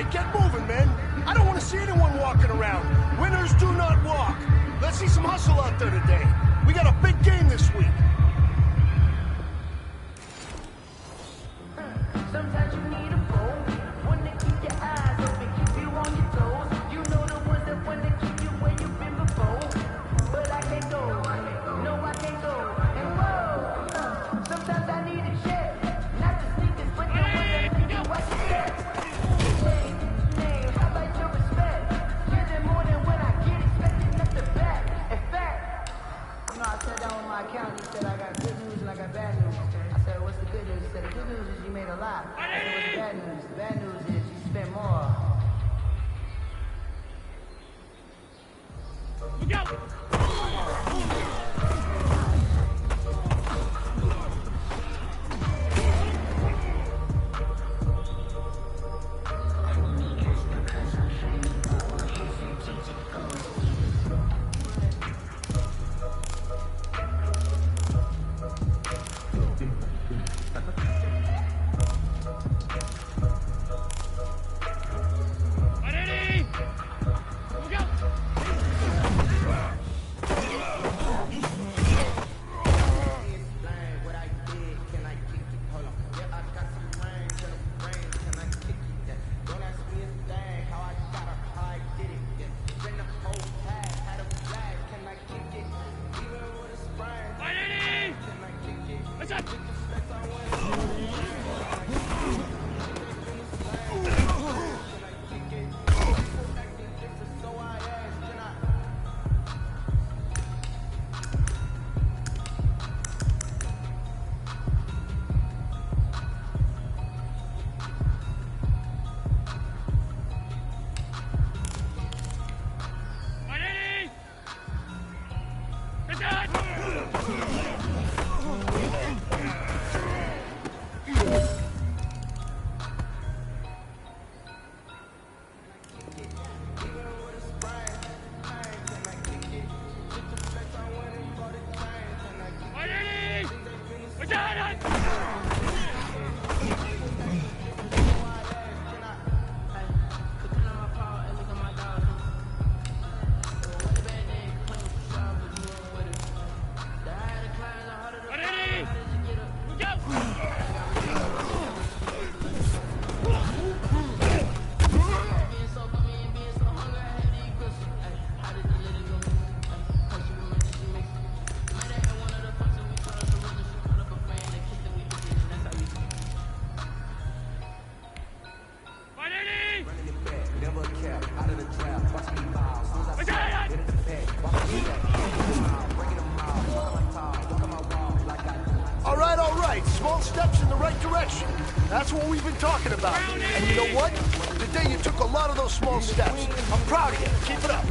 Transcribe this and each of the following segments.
right, get moving, man. I don't want to see anyone walking around. Winners do not walk. Let's see some hustle out there today. We got a big game this week. Sometimes you need a phone, one to keep your eyes open, keep you on your toes. You know the ones that want to keep you where you've been before. But I can't go, no I can't go. And whoa, sometimes I need a check, not just sneakers, but the ones that make you watch your steps. Name, how about your respect? Give them more than what I get, expecting nothing back. In fact, you know, I sat down with my accountant, he said I got good news and I got bad news. I said, what's the good news? He said, the good news is you made a lot. I said, what's the bad news? The bad news is you spent more. Look out! Small steps in the right direction. That's what we've been talking about. And you know what? Today you took a lot of those small steps. I'm proud of you. Keep it up.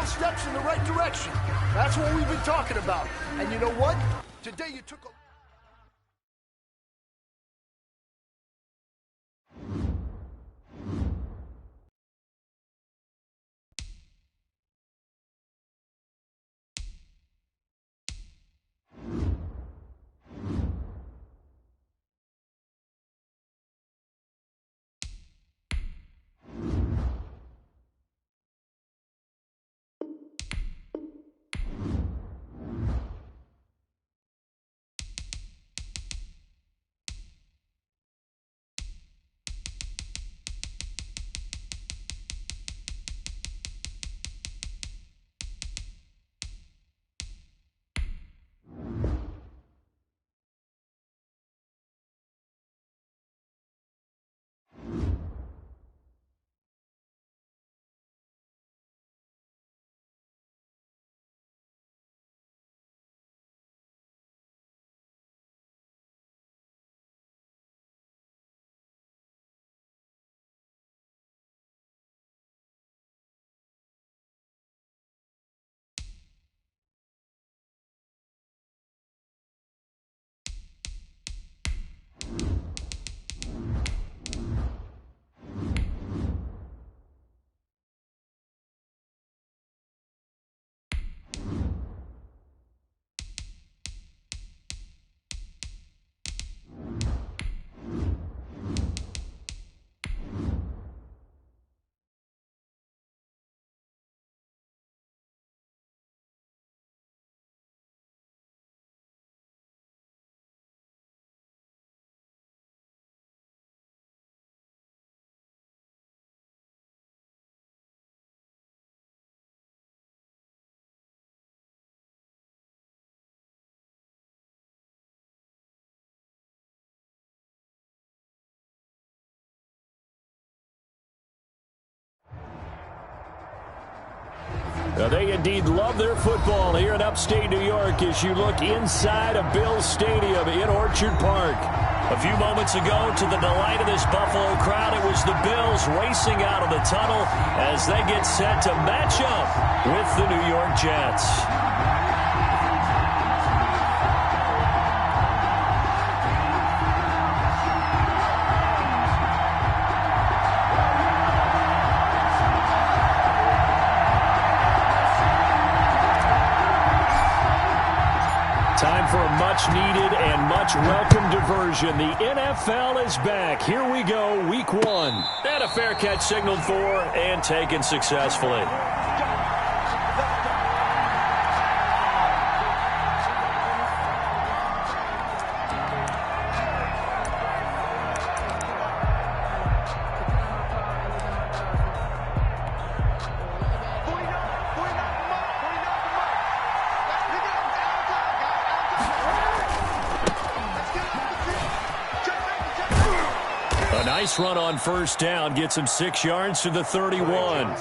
Steps in the right direction. That's what we've been talking about. And you know what? Today you took a... Now, they indeed love their football here in upstate New York as you look inside of Bills Stadium in Orchard Park. A few moments ago, to the delight of this Buffalo crowd, it was the Bills racing out of the tunnel as they get set to match up with the New York Jets. Time for a much-needed and much-welcomed diversion version. The NFL is back. Here we go, week 1. And a fair catch signaled for and taken successfully. A nice run on first down gets him 6 yards to the 31.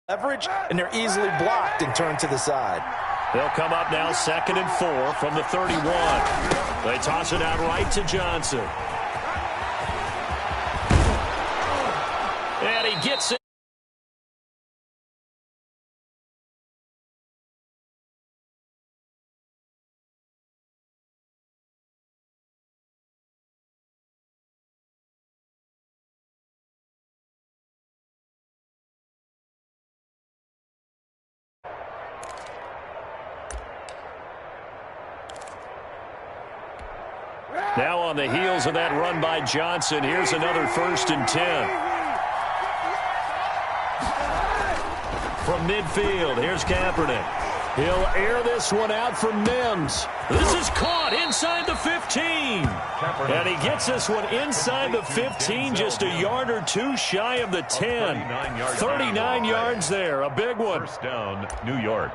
Leverage, and they're easily blocked and turned to the side. They'll come up now 2nd and 4 from the 31. They toss it out right to Johnson. And he gets it. Now on the heels of that run by Johnson, here's another 1st and 10. From midfield, here's Kaepernick. He'll air this one out for Mims. This is caught inside the 15. And he gets this one inside the 15, just a yard or two shy of the 10. 39 yards there, a big one. First down, New York.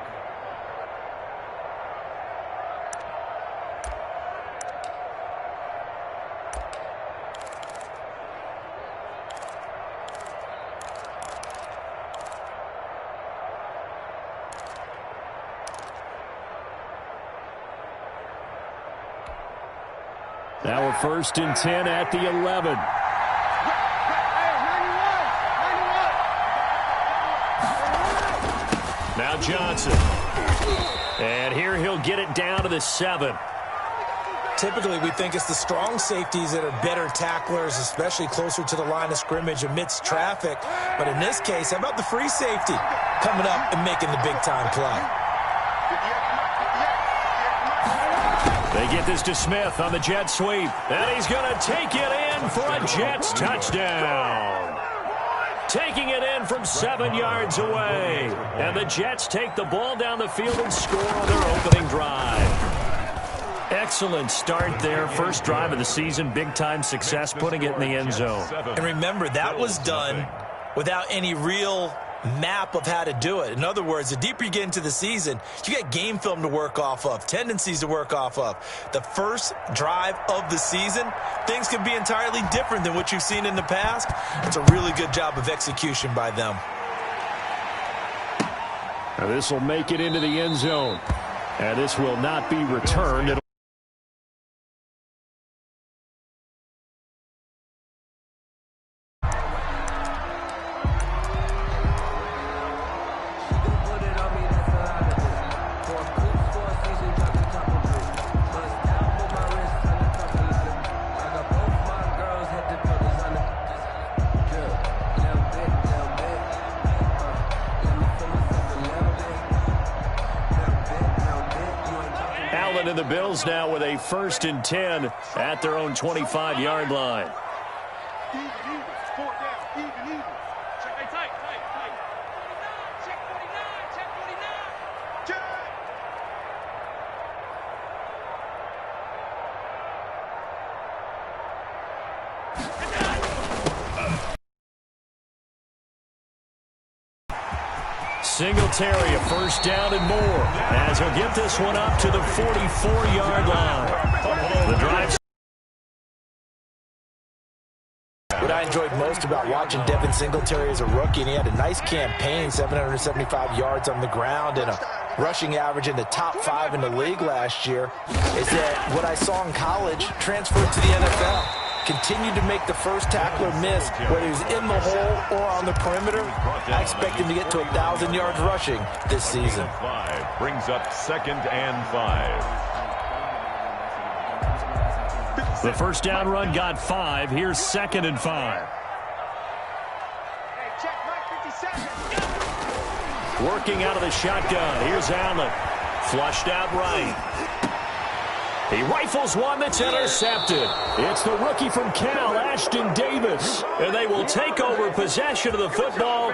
Now a 1st and 10 at the 11. Now Johnson. And here he'll get it down to the 7. Typically, we think it's the strong safeties that are better tacklers, especially closer to the line of scrimmage amidst traffic. But in this case, how about the free safety coming up and making the big-time play? They get this to Smith on the jet sweep. And he's going to take it in for a Jets touchdown. Taking it in from 7 yards away. And the Jets take the ball down the field and score on their opening drive. Excellent start there. First drive of the season. Big-time success putting it in the end zone. And remember, that was done without any real map of how to do it. In other words, the deeper you get into the season, you get game film to work off of, tendencies to work off of. The first drive of the season, things can be entirely different than what you've seen in the past. It's a really good job of execution by them. Now this will make it into the end zone. And this will not be returned. And the Bills now with a 1st and 10 at their own 25-yard line. Singletary, a 1st down and more, as he'll get this one up to the 44-yard line. The drive. What I enjoyed most about watching Devin Singletary as a rookie, and he had a nice campaign, 775 yards on the ground and a rushing average in the top 5 in the league last year, is that what I saw in college transferred to the NFL. Continued to make the first tackler miss, whether he's in the hole or on the perimeter. I expect him to get to 1,000 yards rushing this season. Brings up 2nd and 5. The first down run got 5. Here's 2nd and 5. Working out of the shotgun. Here's Allen. Flushed out right. He rifles one that's intercepted. It's the rookie from Cal, Ashton Davis. And they will take over possession of the football.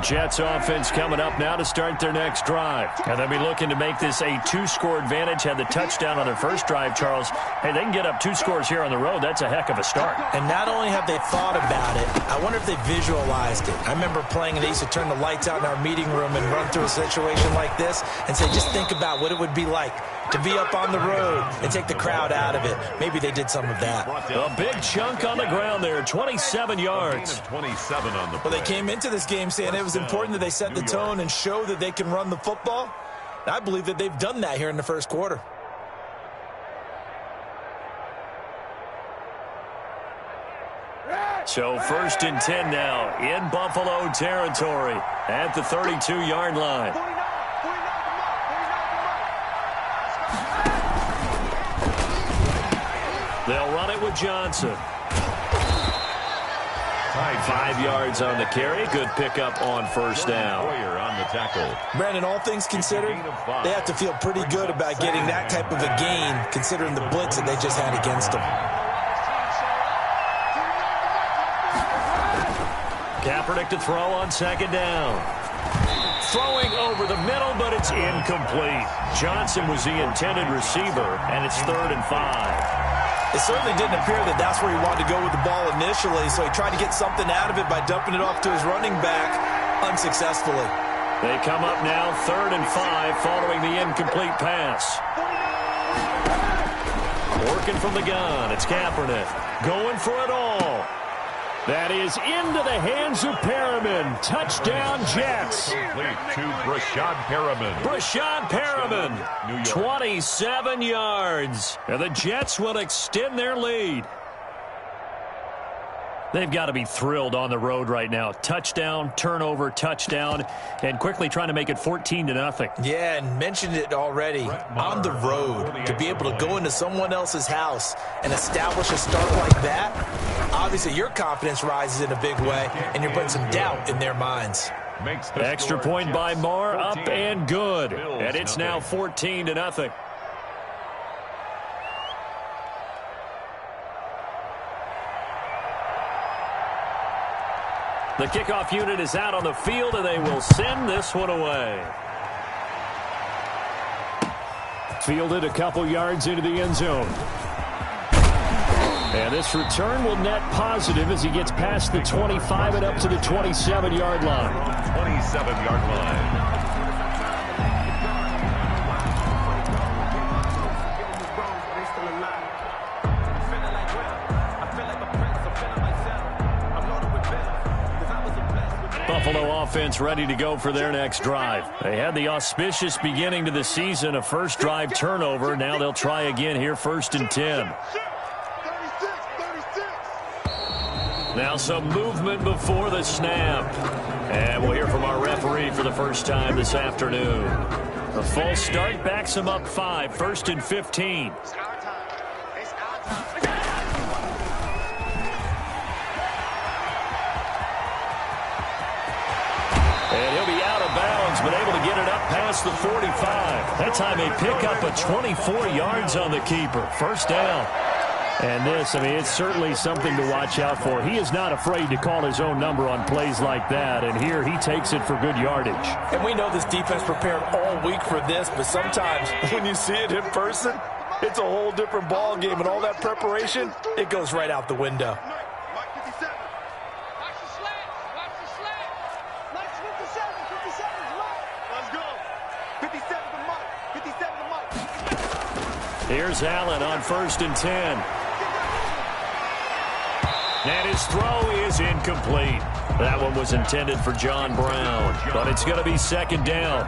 Jets offense coming up now to start their next drive. And they'll be looking to make this a 2-score advantage. Had the touchdown on their first drive, Charles. Hey, they can get up 2 scores here on the road. That's a heck of a start. And not only have they thought about it, I wonder if they visualized it. I remember playing and they used to turn the lights out in our meeting room and run through a situation like this and say, just think about what it would be like to be up on the road and take the crowd out of it. Maybe they did some of that. A big chunk on the ground there, 27 yards. 27 on the play. Well, they came into this game saying it was important that they set the tone and show that they can run the football. I believe that they've done that here in the first quarter. So 1st and 10 now in Buffalo territory at the 32-yard line. They'll run it with Johnson. 5 yards on the carry. Good pickup on first down. On the tackle. Brandon, all things considered, they have to feel pretty good about getting that type of a gain considering the blitz that they just had against them. Kaepernick to throw on 2nd down. Throwing over the middle, but it's incomplete. Johnson was the intended receiver, and it's 3rd and 5. It certainly didn't appear that that's where he wanted to go with the ball initially, so he tried to get something out of it by dumping it off to his running back unsuccessfully. They come up now 3rd and 5 following the incomplete pass. Working from the gun, it's Kaepernick going for it all. That is into the hands of Perriman. Touchdown, Jets. Complete to Brashad Perriman. Brashad Perriman, 27 yards. And the Jets will extend their lead. They've got to be thrilled on the road right now. Touchdown, turnover, touchdown, and quickly trying to make it 14-0. Yeah, and mentioned it already. On the road, to be able to go into someone else's house and establish a start like that, obviously your confidence rises in a big way, and you're putting some doubt in their minds. Extra point by Marr, up and good. And it's now 14-0. The kickoff unit is out on the field, and they will send this one away. Fielded a couple yards into the end zone. And this return will net positive as he gets past the 25 and up to the 27-yard line. 27-yard line. Buffalo offense ready to go for their next drive. They had the auspicious beginning to the season, a first drive turnover. Now they'll try again here, 1st and 10. Now some movement before the snap. And we'll hear from our referee for the first time this afternoon. A false start backs him up 5, 1st and 15. And he'll be out of bounds, but able to get it up past the 45. That time they pick up a 24 yards on the keeper. First down. And this, I mean, it's certainly something to watch out for. He is not afraid to call his own number on plays like that, and here he takes it for good yardage. And we know this defense prepared all week for this, but sometimes when you see it in person, it's a whole different ball game, and all that preparation, it goes right out the window. Here's Allen on 1st and 10. And his throw is incomplete. That one was intended for John Brown, but it's going to be 2nd down.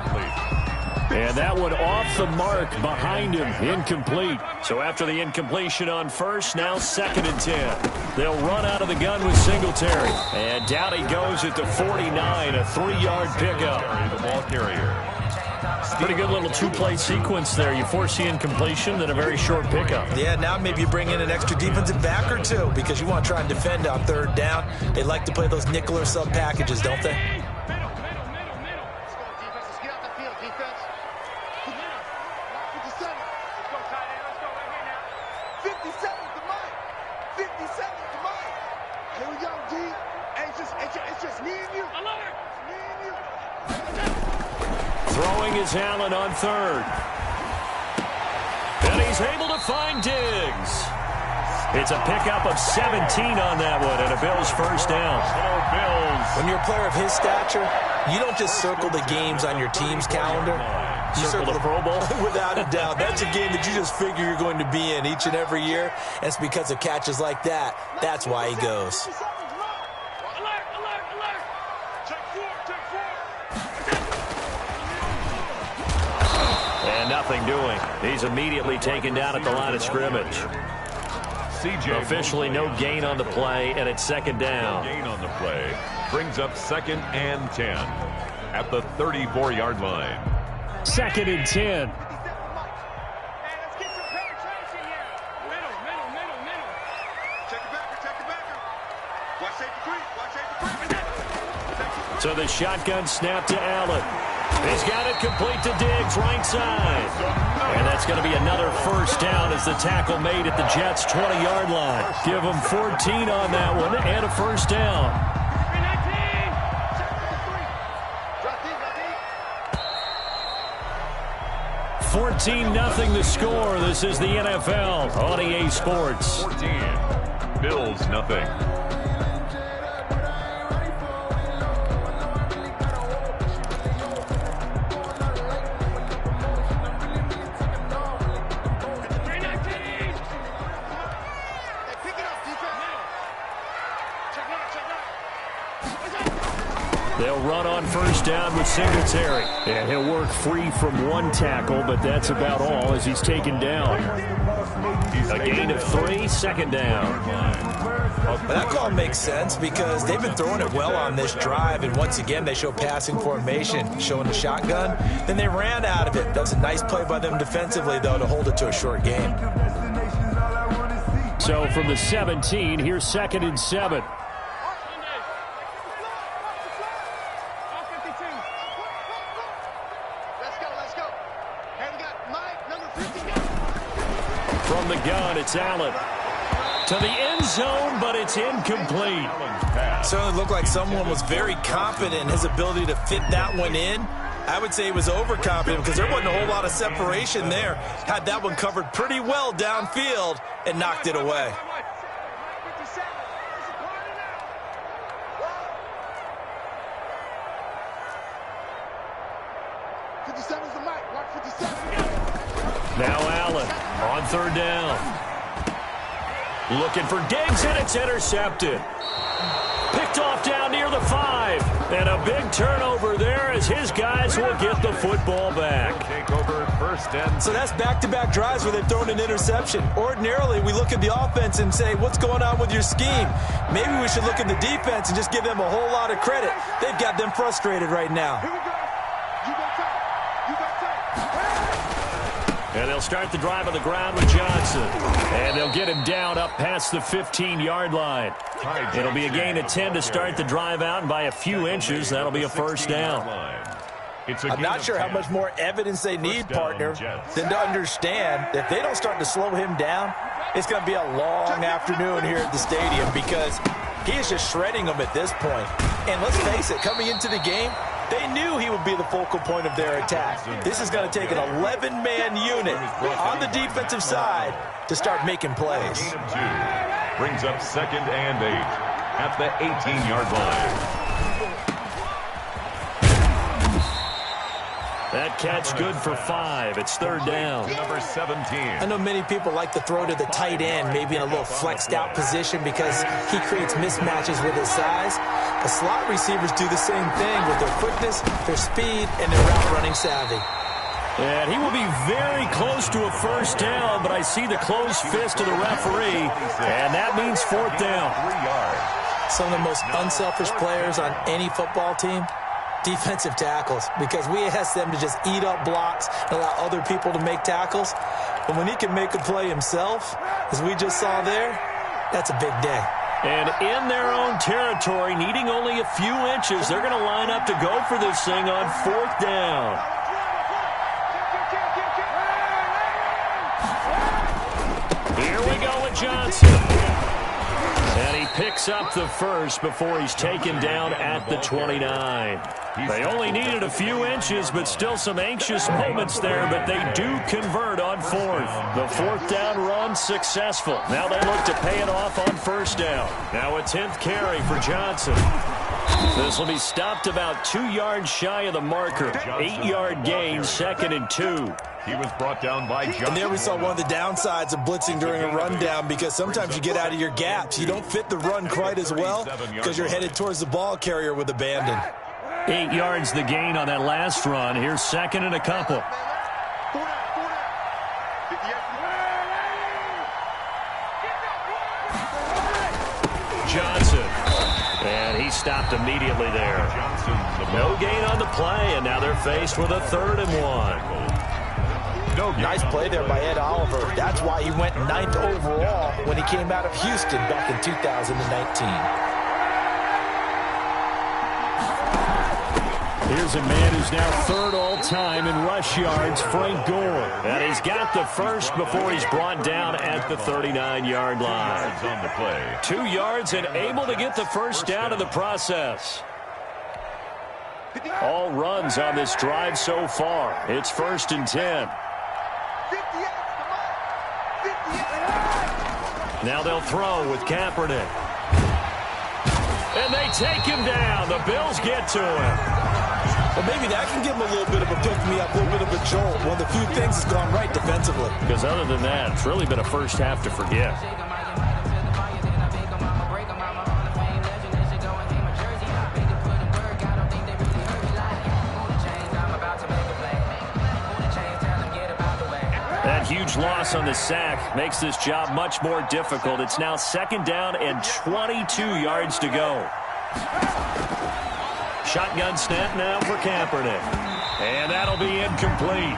And that one off the mark behind him, incomplete. So after the incompletion on first, now 2nd and 10. They'll run out of the gun with Singletary. And down he goes at the 49, a 3-yard pickup. The ball carrier. Pretty good little two-play sequence there. You force the incompletion, then a very short pickup. Yeah, now maybe you bring in an extra defensive back or two because you want to try and defend on 3rd down. They like to play those nickel or sub packages, don't they? Throwing is Allen on 3rd. And he's able to find Diggs. It's a pickup of 17 on that one and a Bills 1st down. When you're a player of his stature, you don't just circle the games on your team's calendar. You Circle the Pro Bowl? Without a doubt. That's a game that you just figure you're going to be in each and every year. And it's because of catches like that. That's why he goes. And nothing doing. He's immediately taken down at the line of scrimmage. Officially no gain on the play, and it's 2nd down. Gain on the play brings up 2nd and 10 at the 34-yard line. 2nd and 10. So the shotgun snap to Allen. He's got it complete to Diggs, right side. And that's going to be another 1st down as the tackle made at the Jets' 20-yard line. Give them 14 on that one and a 1st down. 14-0 the score. This is the NFL on EA Sports. 14. Bills nothing. They'll run on 1st down with Singletary. And he'll work free from one tackle, but that's about all as he's taken down. A gain of 3, 2nd down. Well, that call makes sense because they've been throwing it well on this drive, and once again they show passing formation, showing the shotgun. Then they ran out of it. That was a nice play by them defensively, though, to hold it to a short game. So from the 17, here's 2nd and 7. From the gun, it's Allen. To the end zone, but it's incomplete. Certainly looked like someone was very confident in his ability to fit that one in. I would say he was overconfident because there wasn't a whole lot of separation there. Had that one covered pretty well downfield and knocked it away. Now Allen on 3rd down. Looking for Diggs, and it's intercepted. Picked off down near the 5. And a big turnover there as his guys will get the football back. Take over 1st and 10. So that's back-to-back drives where they've thrown an interception. Ordinarily, we look at the offense and say, what's going on with your scheme? Maybe we should look at the defense and just give them a whole lot of credit. They've got them frustrated right now. And they'll start the drive on the ground with Johnson. And they'll get him down up past the 15-yard line. It'll be a gain of 10 to start the drive out, and by a few inches, that'll be a 1st down. I'm not sure how much more evidence they need, partner, than to understand that if they don't start to slow him down, it's going to be a long afternoon here at the stadium because he is just shredding them at this point. And let's face it, coming into the game, they knew he would be the focal point of their attack. This is going to take an 11-man unit on the defensive side to start making plays. Brings up 2nd and 8 at the 18-yard line. That catch good for 5. It's 3rd down. Number 17. I know many people like to throw to the tight end, maybe in a little flexed out position because he creates mismatches with his size. The slot receivers do the same thing with their quickness, their speed, and their route running savvy. And he will be very close to a first down, but I see the closed fist of the referee, and that means fourth down. Some of the most unselfish players on any football team, defensive tackles, because we ask them to just eat up blocks and allow other people to make tackles. But when he can make a play himself, as we just saw there, that's a big day. And in their own territory, needing only a few inches, they're going to line up to go for this thing on fourth down. Here we go with Johnson. And he picks up the first before he's taken down at the 29. They only needed a few inches, but still some anxious moments there, but they do convert on fourth. The fourth down run successful. Now they look to pay it off on first down. Now a 10th carry for Johnson. This will be stopped about 2 yards shy of the marker. 8-yard gain, 2nd and 2. He was brought down by Johnson. And there we saw one of the downsides of blitzing during a rundown, because sometimes you get out of your gaps. You don't fit the run quite as well because you're headed towards the ball carrier with abandon. 8 yards the gain on that last run. Here's 2nd and a couple. Johnson. And he stopped immediately there. No gain on the play, and now they're faced with a 3rd and 1. Nice play there by Ed Oliver. That's why he went 9th overall when he came out of Houston back in 2019. Here's a man who's now 3rd all-time in rush yards, Frank Gore. And he's got the first before he's brought down at the 39-yard line. On the play. 2 yards and able to get the first down in the process. All runs on this drive so far. It's 1st and 10. Now they'll throw with Kaepernick. And they take him down. The Bills get to him. Well, maybe that can give him a little bit of a pick-me-up, a little bit of a jolt. One of the few things has gone right defensively. Because other than that, it's really been a first half to forget. That huge loss on the sack makes this job much more difficult. It's now 2nd down and 22 yards to go. Shotgun snap now for Kaepernick. And that'll be incomplete.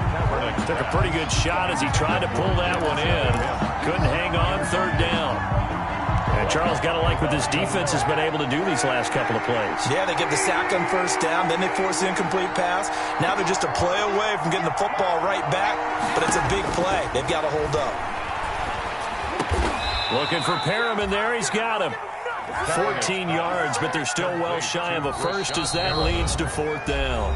Took a pretty good shot as he tried to pull that one in. Couldn't hang on, 3rd down. And Charles, got to like what this defense has been able to do these last couple of plays. Yeah, they get the sack on first down, then they force the incomplete pass. Now they're just a play away from getting the football right back, but it's a big play. They've got to hold up. Looking for Perriman there. He's got him. 14 yards, but they're still well shy of a first as that leads to 4th down.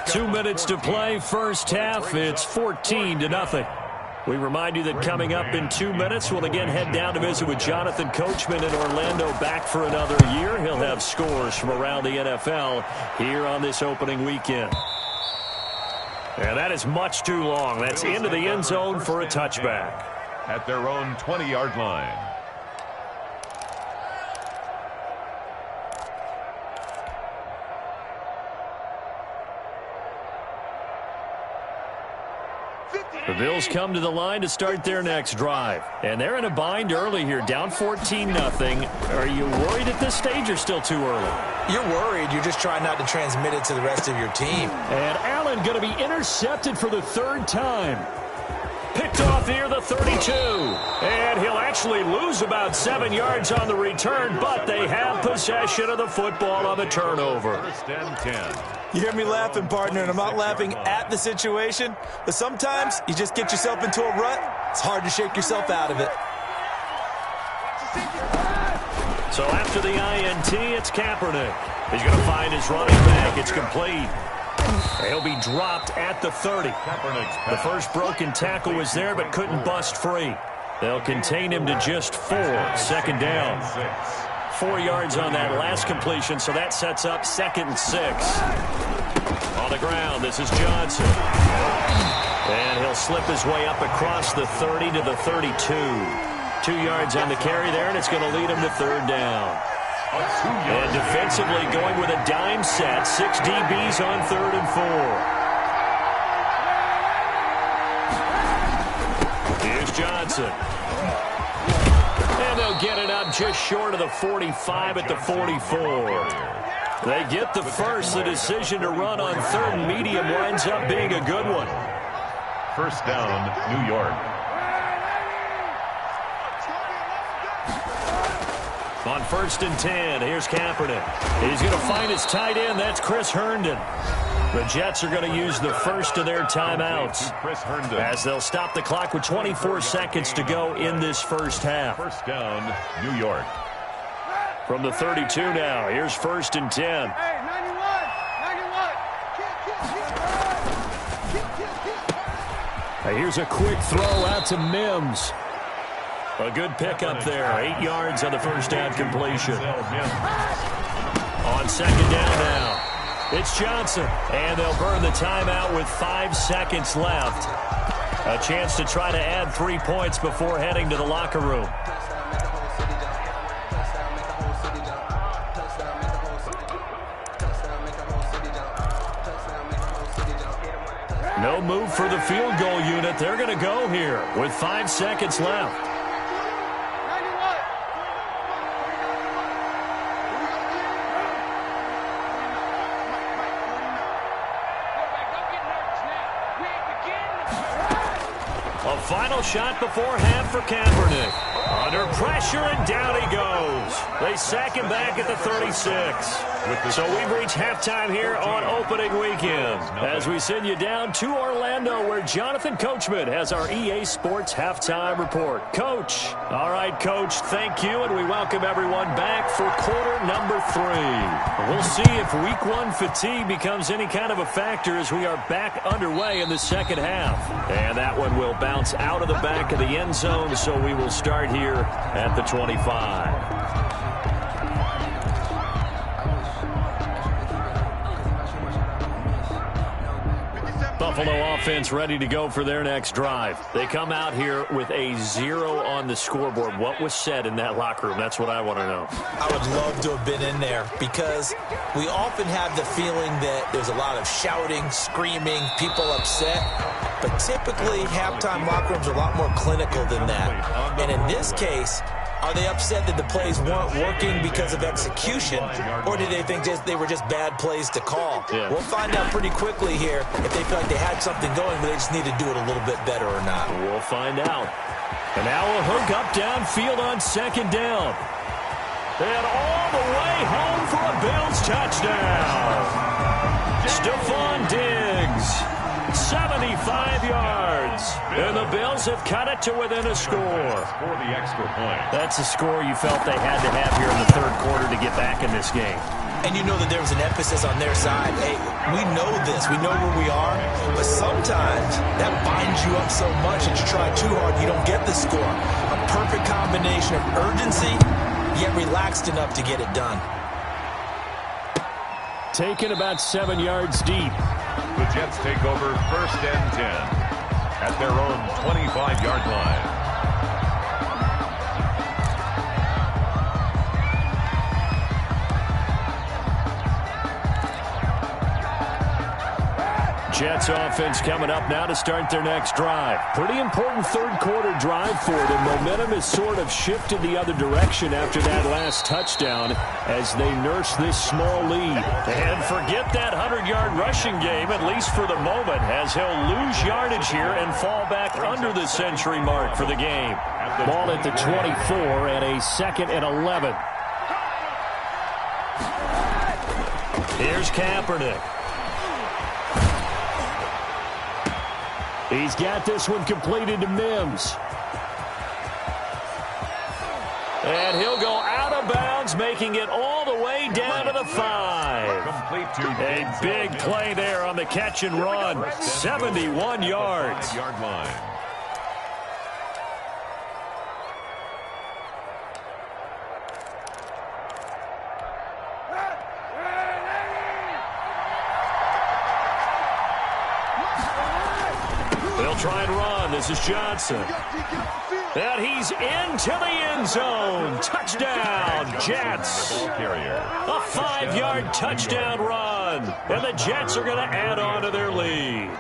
2 minutes to play, first half. It's 14-0. We remind you that coming up in 2 minutes, we'll again head down to visit with Jonathan Coachman in Orlando, back for another year. He'll have scores from around the NFL here on this opening weekend. And that is much too long. That's into the end zone for a touchback. At their own 20-yard line. The Bills come to the line to start their next drive. And they're in a bind early here, down 14-0. Are you worried at this stage or still too early? You're worried. You're just trying not to transmit it to the rest of your team. And Allen going to be intercepted for the 3rd time. Picked off near the 32. And he'll actually lose about 7 yards on the return, but they have possession of the football on the turnover. 1st and 10. You hear me laughing, partner, and I'm not laughing at the situation, but sometimes you just get yourself into a rut. It's hard to shake yourself out of it. So after the INT, it's Kaepernick. He's going to find his running back. It's complete. He'll be dropped at the 30. The first broken tackle was there, but couldn't bust free. They'll contain him to just 4. 2nd down. 4 yards on that last completion, so that sets up 2nd and 6. On the ground, this is Johnson. And he'll slip his way up across the 30 to the 32. 2 yards on the carry there, and it's going to lead him to 3rd down. And defensively going with a dime set. 6 DBs on 3rd and 4. Johnson. And they'll get it up just short of the 45 at the 44. They get the first. The decision to run on third and medium winds up being a good one. First down, New York. On 1st and 10, here's Kaepernick. He's going to find his tight end. That's Chris Herndon. The Jets are going to use the first of their timeouts as they'll stop the clock with 24 seconds to go in this first half. First down, New York. From the 32 now, here's 1st and 10. Here's a quick throw out to Mims. A good pickup there. 8 yards on the first down completion. On 2nd down now, it's Johnson. And they'll burn the timeout with 5 seconds left. A chance to try to add 3 points before heading to the locker room. No move for the field goal unit. They're going to go here with 5 seconds left. A final shot before half for Kaepernick. Under pressure, and down he goes. They sack him back at the 36. So we've reached halftime here on opening weekend as we send you down to Orlando, where Jonathan Coachman has our EA Sports halftime report. Coach. All right, Coach, thank you, and we welcome everyone back for quarter number 3. We'll see if week 1 fatigue becomes any kind of a factor as we are back underway in the second half. And that one will bounce out of the back of the end zone, so we will start here at the 25. Buffalo offense ready to go for their next drive. They come out here with a 0 on the scoreboard. What was said in that locker room? That's what I want to know. I would love to have been in there because we often have the feeling that there's a lot of shouting, screaming, people upset. But typically, halftime locker rooms are a lot more clinical than that. And in this case, are they upset that the plays weren't working because of execution, or did they think they were just bad plays to call? Yeah. We'll find out pretty quickly here if they feel like they had something going, but they just need to do it a little bit better or not. We'll find out. And now a hook up downfield on 2nd down. And all the way home for a Bills touchdown. Stephon Diggs, 75 yards. And the Bills have cut it to within a score. For the extra point. That's a score you felt they had to have here in the third quarter to get back in this game. And you know that there was an emphasis on their side. Hey, we know this. We know where we are. But sometimes that binds you up so much that you try too hard, you don't get the score. A perfect combination of urgency, yet relaxed enough to get it done. Taken about 7 yards deep. The Jets take over 1st and 10 at their own 25-yard line. Jets offense coming up now to start their next drive. Pretty important third quarter drive for them. Momentum has sort of shifted the other direction after that last touchdown as they nurse this small lead. And forget that 100-yard rushing game, at least for the moment, as he'll lose yardage here and fall back under the century mark for the game. Ball at the 24 and a 2nd and 11. Here's Kaepernick. He's got this one completed to Mims. And he'll go out of bounds, making it all the way down to the 5. A big play there on the catch and run. 71 yards. They'll try and run. This is Johnson. And he's into the end zone. Touchdown, Jets. A 5-yard touchdown run. And the Jets are going to add on to their lead.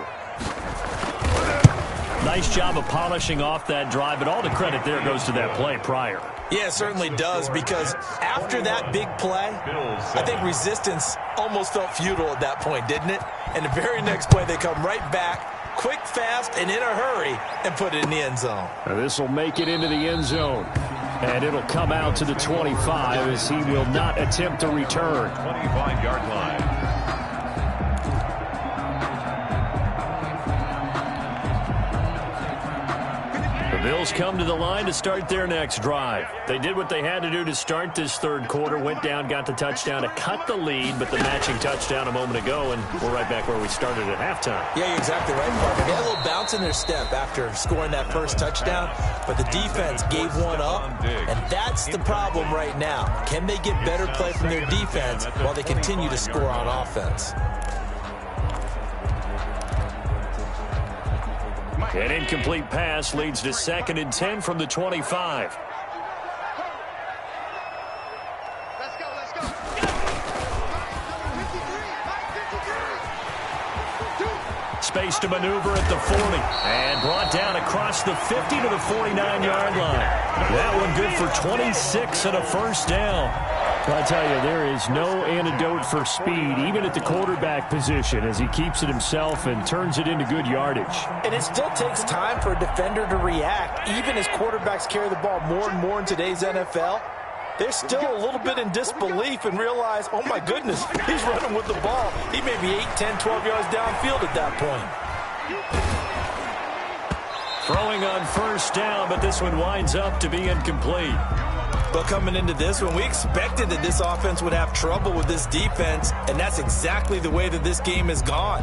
Nice job of polishing off that drive, but all the credit there goes to that play prior. Yeah, it certainly does, because after that big play, I think resistance almost felt futile at that point, didn't it? And the very next play, they come right back, quick, fast, and in a hurry, and put it in the end zone. This will make it into the end zone. And it'll come out to the 25 as he will not attempt to return. 25-yard line. The Bills come to the line to start their next drive. They did what they had to do to start this third quarter, went down, got the touchdown to cut the lead, but the matching touchdown a moment ago, and we're right back where we started at halftime. Yeah, you're exactly right, partner. They had a little bounce in their step after scoring that first touchdown, but the defense gave one up, and that's the problem right now. Can they get better play from their defense while they continue to score on offense? An incomplete pass leads to 2nd and 10 from the 25. Let's go. Space to maneuver at the 40. And brought down across the 50 to the 49-yard line. That one good for 26 and a first down. I tell you, there is no antidote for speed, even at the quarterback position, as he keeps it himself and turns it into good yardage. And it still takes time for a defender to react, even as quarterbacks carry the ball more and more in today's NFL. They're still a little bit in disbelief and realize, oh my goodness, he's running with the ball. He may be 8, 10, 12 yards downfield at that point. Throwing on first down, but this one winds up to be incomplete. But coming into this one, we expected that this offense would have trouble with this defense, and that's exactly the way that this game has gone.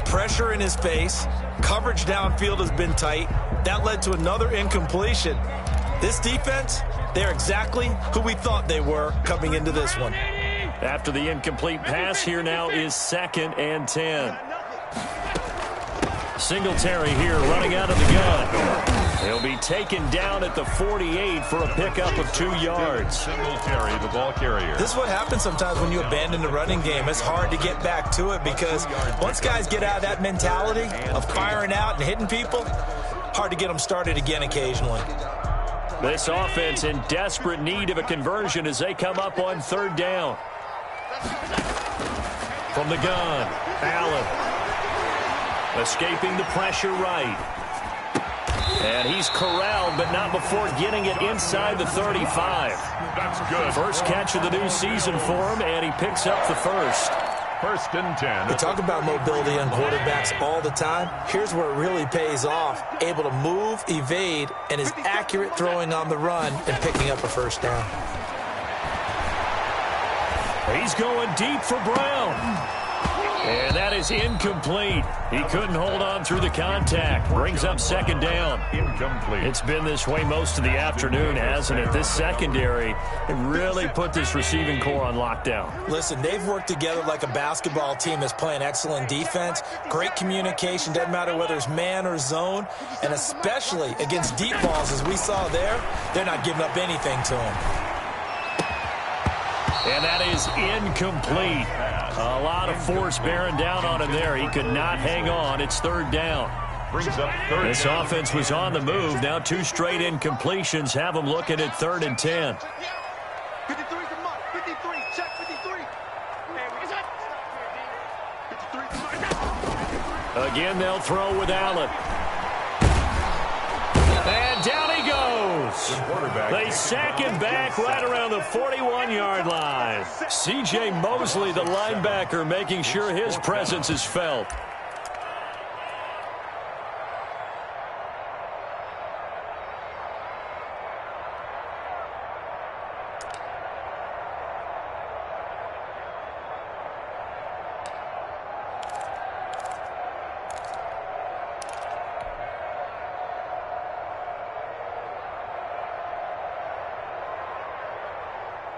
Pressure in his face, coverage downfield has been tight. That led to another incompletion. This defense, they're exactly who we thought they were coming into this one. After the incomplete pass, here now is 2nd and 10. Singletary here running out of the gun. He'll be taken down at the 48 for a pickup of 2 yards. Singletary, the ball carrier. This is what happens sometimes when you abandon the running game. It's hard to get back to it because once guys get out of that mentality of firing out and hitting people, hard to get them started again occasionally. This offense in desperate need of a conversion as they come up on 3rd down. From the gun, Allen. Escaping the pressure right. And he's corralled, but not before getting it inside the 35. That's good. First catch of the new season for him, and he picks up the first. 1st and 10. We talk about mobility on quarterbacks all the time. Here's where it really pays off. Able to move, evade, and is accurate throwing on the run and picking up a first down. He's going deep for Brown. And that is incomplete. He couldn't hold on through the contact. Brings up 2nd down. Incomplete. It's been this way most of the afternoon, hasn't it? This secondary really put this receiving core on lockdown. Listen, they've worked together like a basketball team that's playing excellent defense. Great communication, doesn't matter whether it's man or zone. And especially against deep balls, as we saw there, they're not giving up anything to him. And that is incomplete. A lot of force bearing down on him there. He could not hang on. It's 3rd down. Brings up 3rd This down. offense was on the move. Now 2 straight incompletions have them looking at 3rd and 10. 53 's the mark. 53. Check 53. Again, they'll throw with Allen. And down he goes. They sack him back right around the 41-yard line. C.J. Mosley, the linebacker, making sure his presence is felt.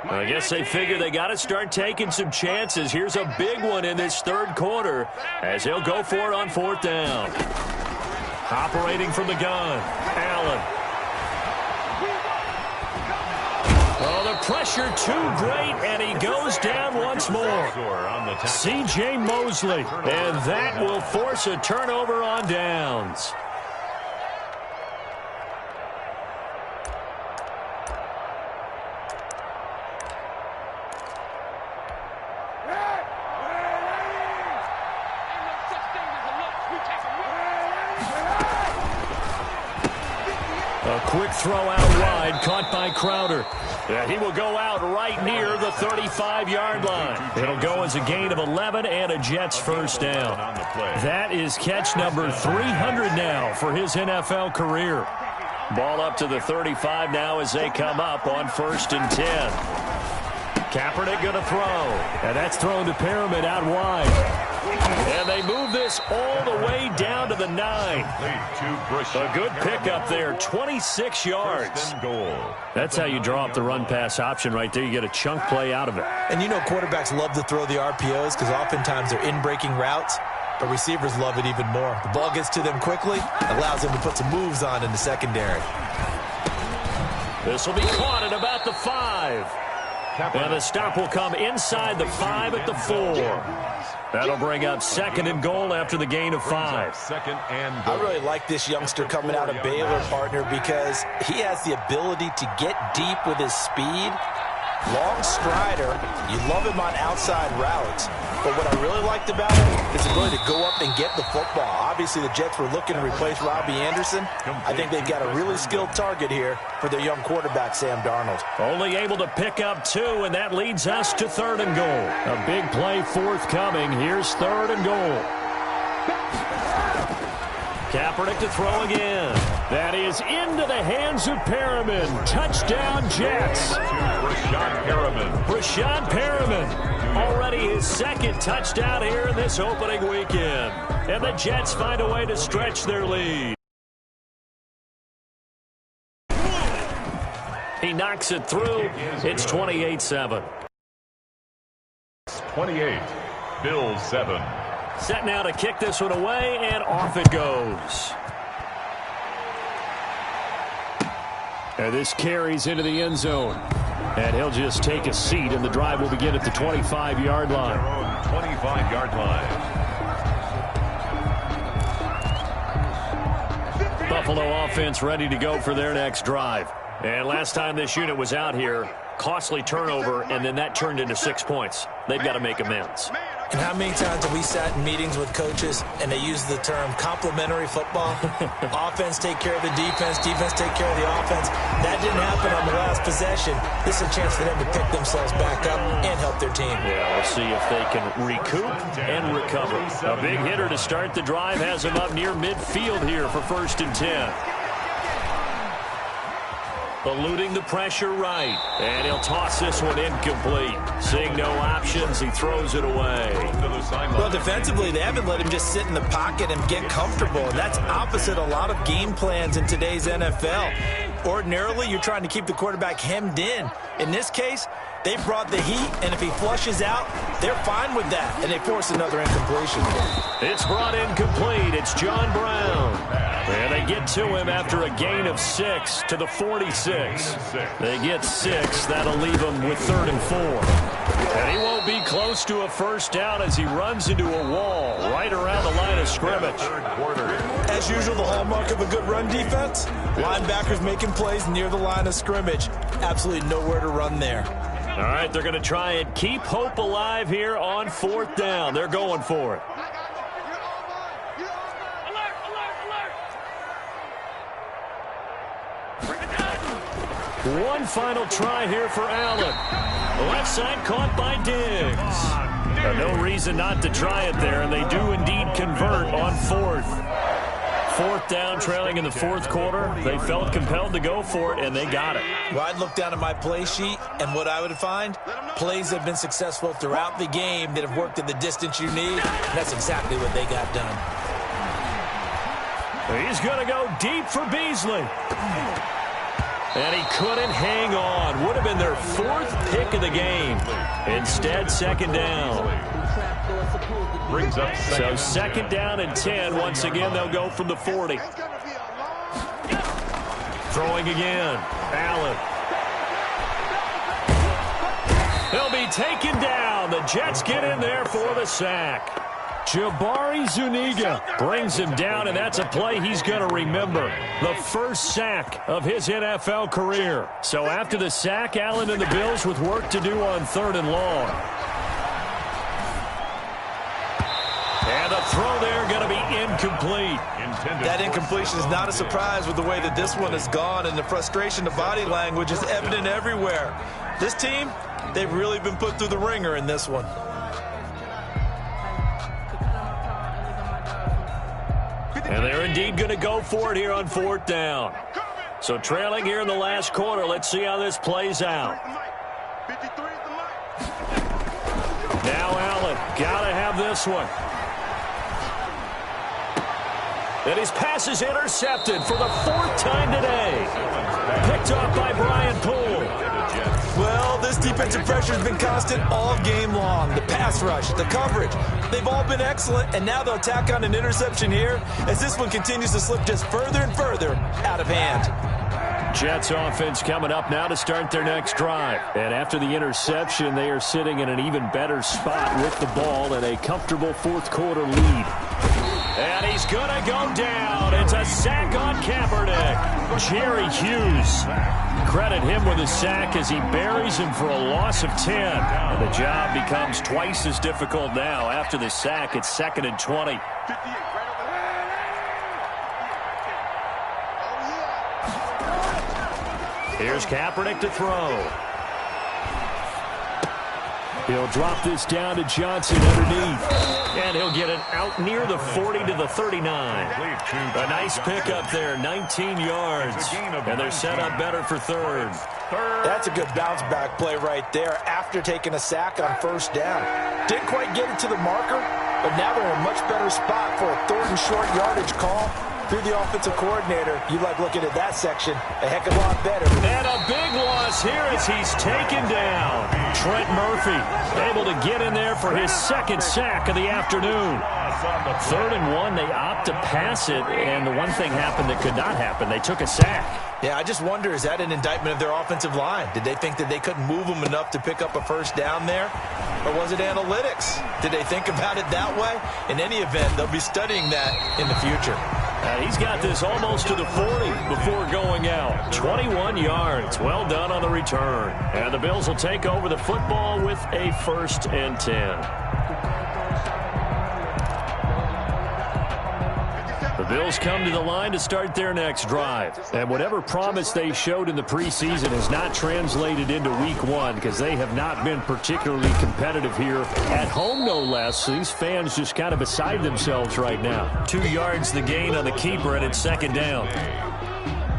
I guess they figure they got to start taking some chances. Here's a big one in this 3rd quarter as he'll go for it on 4th down. Operating from the gun, Allen. Oh, the pressure too great, and he goes down once more. C.J. Mosley, and that will force a turnover on downs. quick throw out wide, caught by Crowder. And he will go out right near the 35-yard line. It'll go as a gain of 11 and a Jets first down. That is catch number 300 now for his NFL career. Ball up to the 35 now as they come up on 1st and 10. Kaepernick going to throw. And that's thrown to Perriman out wide. And they move this all the way down to the 9. A good pickup there, 26 yards. That's how you draw up the run-pass option right there. You get a chunk play out of it. And you know quarterbacks love to throw the RPOs because oftentimes they're in-breaking routes, but receivers love it even more. The ball gets to them quickly, allows them to put some moves on in the secondary. This will be caught at about the 5. And the stop will come inside the 5 at the 4. That'll bring up 2nd and goal after the gain of 5. I really like this youngster coming out of Baylor, partner, because he has the ability to get deep with his speed. Long strider. You love him on outside routes. But what I really liked about him is the ability to go up and get the football. Obviously, the Jets were looking to replace Robbie Anderson. I think they've got a really skilled target here for their young quarterback, Sam Darnold. Only able to pick up 2, and that leads us to 3rd and goal. A big play forthcoming. Here's 3rd and goal. Kaepernick to throw again. That is into the hands of Perriman. Touchdown, Jets. Brashad Perriman. Already his 2nd touchdown here in this opening weekend. And the Jets find a way to stretch their lead. He knocks it through. It's 28-7. 28, Bills 7. Set now to kick this one away, and off it goes. And this carries into the end zone. And he'll just take a seat, and the drive will begin at the 25-yard line. 25-yard line. Buffalo offense ready to go for their next drive. And last time this unit was out here, costly turnover, and then that turned into 6 points. They've got to make amends. And how many times have we sat in meetings with coaches and they use the term complementary football? Offense take care of the defense, defense take care of the offense. That didn't happen on the last possession. This is a chance for them to pick themselves back up and help their team. Yeah, we'll see if they can recoup and recover. A big hitter to start the drive has him up near midfield here for 1st and 10. Eluding the pressure right. And he'll toss this one incomplete. Seeing no options, he throws it away. Well, defensively, they haven't let him just sit in the pocket and get comfortable. And that's opposite a lot of game plans in today's NFL. Ordinarily, you're trying to keep the quarterback hemmed in. In this case, they brought the heat, and if he flushes out, they're fine with that. And they force another incompletion. It's brought incomplete. It's John Brown. And they get to him after a gain of 6 to the 46. They get 6. That'll leave him with 3rd and 4. And he won't be close to a first down as he runs into a wall right around the line of scrimmage. As usual, the hallmark of a good run defense, linebackers making plays near the line of scrimmage. Absolutely nowhere to run there. All right, they're going to try and keep hope alive here on 4th down. They're going for it. One final try here for Allen. The left side caught by Diggs. No reason not to try it there, and they do indeed convert on 4th. 4th down, trailing in the 4th quarter. They felt compelled to go for it, and they got it. Well, I'd look down at my play sheet, and what I would find, plays have been successful throughout the game that have worked at the distance you need. And that's exactly what they got done. He's going to go deep for Beasley. And he couldn't hang on. Would have been their 4th pick of the game. Instead, 2nd down. Brings up so 2nd down and 10. Once again, they'll go from the 40. Throwing again. Allen. He'll be taken down. The Jets get in there for the sack. Jabari Zuniga brings him down, and that's a play he's going to remember. The first sack of his NFL career. So after the sack, Allen and the Bills with work to do on 3rd and long. And the throw there going to be incomplete. That incompletion is not a surprise with the way that this one has gone, and the frustration, the body language is evident everywhere. This team, they've really been put through the ringer in this one. And they're indeed going to go for it here on 4th down. So trailing here in the last quarter, let's see how this plays out. Now Allen, got to have this one. And his pass is intercepted for the 4th time today. Picked off by Brian Poole. Well, this defensive pressure has been constant all game long. The pass rush, the coverage, they've all been excellent, and now they'll tack on an interception here as this one continues to slip just further and further out of hand. Jets offense coming up now to start their next drive. And after the interception, they are sitting in an even better spot with the ball and a comfortable 4th quarter lead. And he's going to go down. It's a sack on Kaepernick. Jerry Hughes. Credit him with a sack as he buries him for a loss of 10. And the job becomes twice as difficult now. After the sack, it's 2nd and 20. Here's Kaepernick to throw. He'll drop this down to Johnson underneath. And he'll get it out near the 40 to the 39. A nice pickup there, 19 yards. And they're set up better for 3rd. That's a good bounce-back play right there after taking a sack on 1st down. Didn't quite get it to the marker, but now they're in a much better spot for a 3rd and short yardage call. If you're the offensive coordinator, you like looking at that section a heck of a lot better. And a big loss here as he's taken down. Trent Murphy able to get in there for his 2nd sack of the afternoon. 3rd and 1, they opt to pass it, and the one thing happened that could not happen. They took a sack. Yeah, I just wonder, is that an indictment of their offensive line? Did they think that they couldn't move them enough to pick up a 1st down there? Or was it analytics? Did they think about it that way? In any event, they'll be studying that in the future. He's got this almost to the 40 before going out. 21 yards. Well done on the return. And the Bills will take over the football with a 1st and 10. The Bills come to the line to start their next drive. And whatever promise they showed in the preseason has not translated into week 1 because they have not been particularly competitive here at home, no less. These fans just kind of beside themselves right now. 2 yards the gain on the keeper, and it's 2nd down.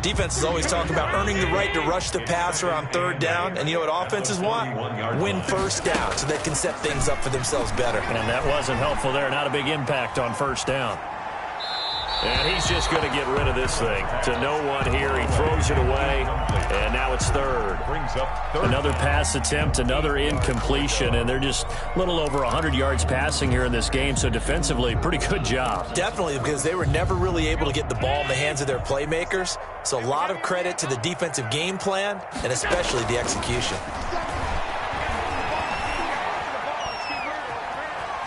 Defenses always talk about earning the right to rush the passer on 3rd down. And you know what offenses want? Win 1st down so they can set things up for themselves better. And that wasn't helpful there. Not a big impact on 1st down. And he's just going to get rid of this thing. To no one here. He throws it away. And now it's 3rd. Another pass attempt, another incompletion. And they're just a little over 100 yards passing here in this game. So defensively, pretty good job. Definitely, because they were never really able to get the ball in the hands of their playmakers. So a lot of credit to the defensive game plan and especially the execution.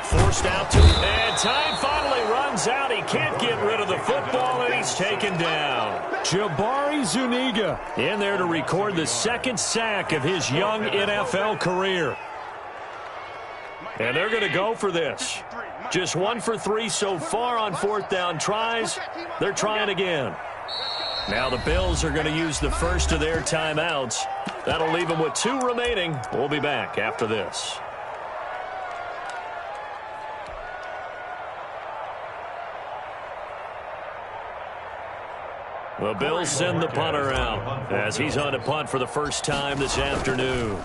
Forced out to him. And time finally runs out. He can't get rid of the football, and he's taken down. Jabari Zuniga in there to record the 2nd sack of his young NFL career. And they're going to go for this. Just 1 for 3 so far on 4th down tries. They're trying again. Now the Bills are going to use the first of their timeouts. That'll leave them with 2 remaining. We'll be back after this. The Bills send the punter out as he's on to punt for the first time this afternoon.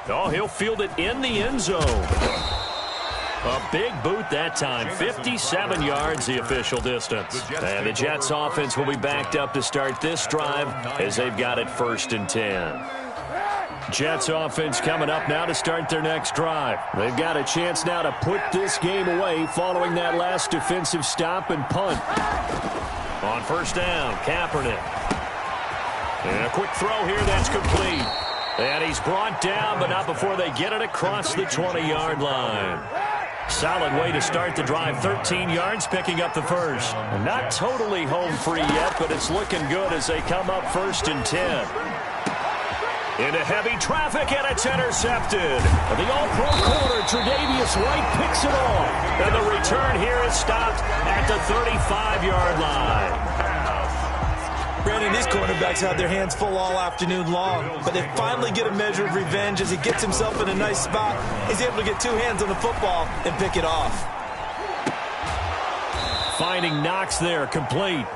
Oh, he'll field it in the end zone. A big boot that time. 57 yards the official distance. And the Jets offense will be backed up to start this drive as they've got it 1st and 10. Jets offense coming up now to start their next drive. They've got a chance now to put this game away following that last defensive stop and punt. On 1st down, Kaepernick. And a quick throw here that's complete. And he's brought down, but not before they get it across the 20-yard line. Solid way to start the drive. 13 yards, picking up the 1st. Not totally home free yet, but it's looking good as they come up 1st and 10. Into heavy traffic, and it's intercepted. The all-pro corner, Tre'Davious White, picks it off. And the return here is stopped at the 35-yard line. Brandon, these cornerbacks have their hands full all afternoon long, but they finally get a measure of revenge as he gets himself in a nice spot. He's able to get two hands on the football and pick it off. Finding Knox there, complete.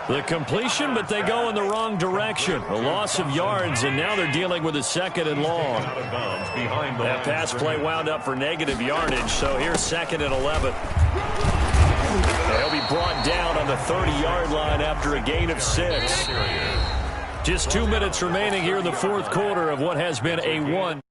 The completion, but they go in the wrong direction. A loss of yards, and now they're dealing with a 2nd and long. That pass play wound up for negative yardage, so here's 2nd and 11. They'll be brought down on the 30-yard line after a gain of 6. Just 2 minutes remaining here in the fourth quarter of what has been a 1.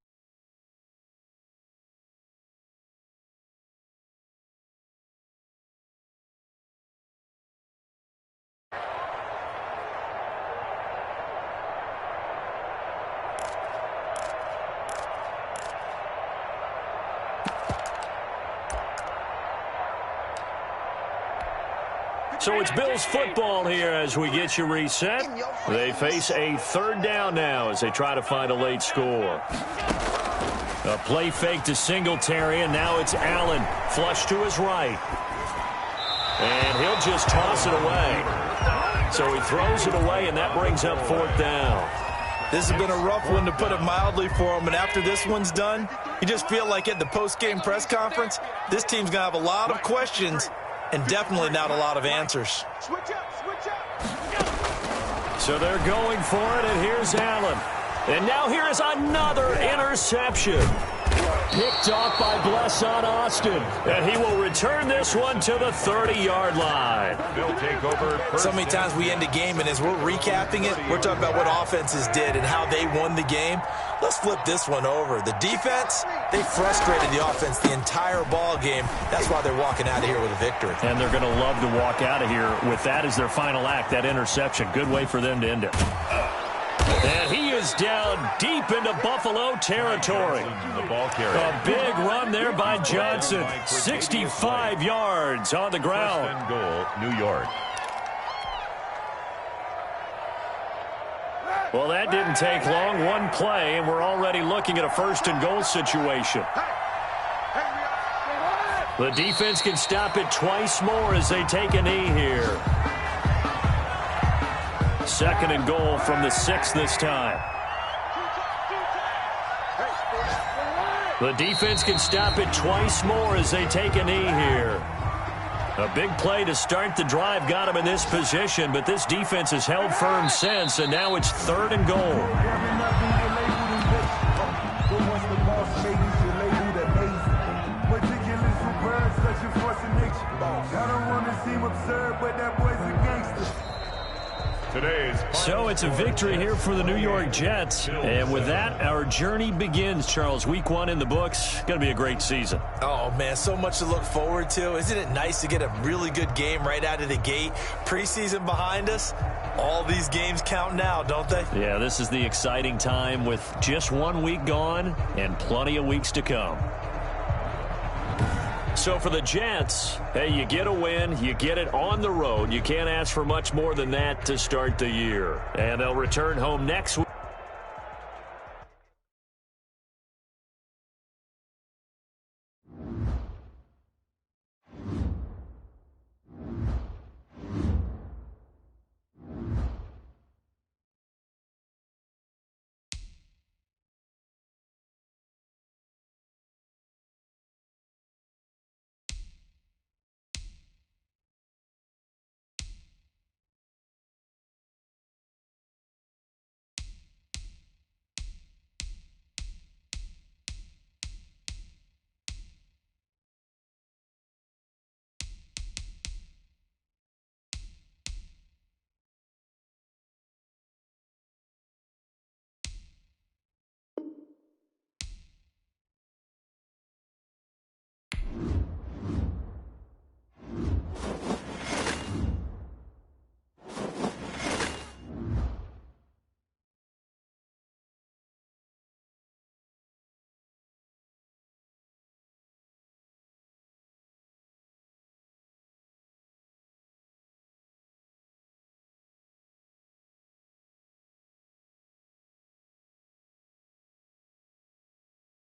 So it's Bills football here as we get you reset. They face a 3rd down now as they try to find a late score. A play fake to Singletary, and now it's Allen. Flush to his right. And he'll just toss it away. So he throws it away, and that brings up 4th down. This has been a rough one, to put it mildly, for him. And after this one's done, you just feel like at the post-game press conference, this team's going to have a lot of questions and definitely not a lot of answers. So they're going for it, and here's Allen. And now here is another interception. Picked off by Blesson Austin. And he will return this one to the 30-yard line. They'll take over. So many times we end a game, and as we're recapping it, we're talking about what offenses did and how they won the game. Let's flip this one over. The defense, they frustrated the offense the entire ball game. That's why they're walking out of here with a victory. And they're going to love to walk out of here with that as their final act, that interception. Good way for them to end it. And he is down deep into Buffalo territory. A big run there by Johnson. 65 yards on the ground. First and goal, New York. Well, that didn't take long. One play, and we're already looking at a 1st and goal situation. The defense can stop it twice more as they take a knee here. 2nd and goal from the 6 this time. The defense can stop it twice more as they take a knee here. A big play to start the drive got him in this position, but this defense has held firm since, and now it's 3rd and goal. So it's a victory here for the New York Jets. And with that, our journey begins, Charles. Week 1 in the books. Going to be a great season. Oh, man, so much to look forward to. Isn't it nice to get a really good game right out of the gate? Preseason behind us. All these games count now, don't they? Yeah, this is the exciting time with just 1 week gone and plenty of weeks to come. So for the Jets, hey, you get a win, you get it on the road. You can't ask for much more than that to start the year. And they'll return home next week.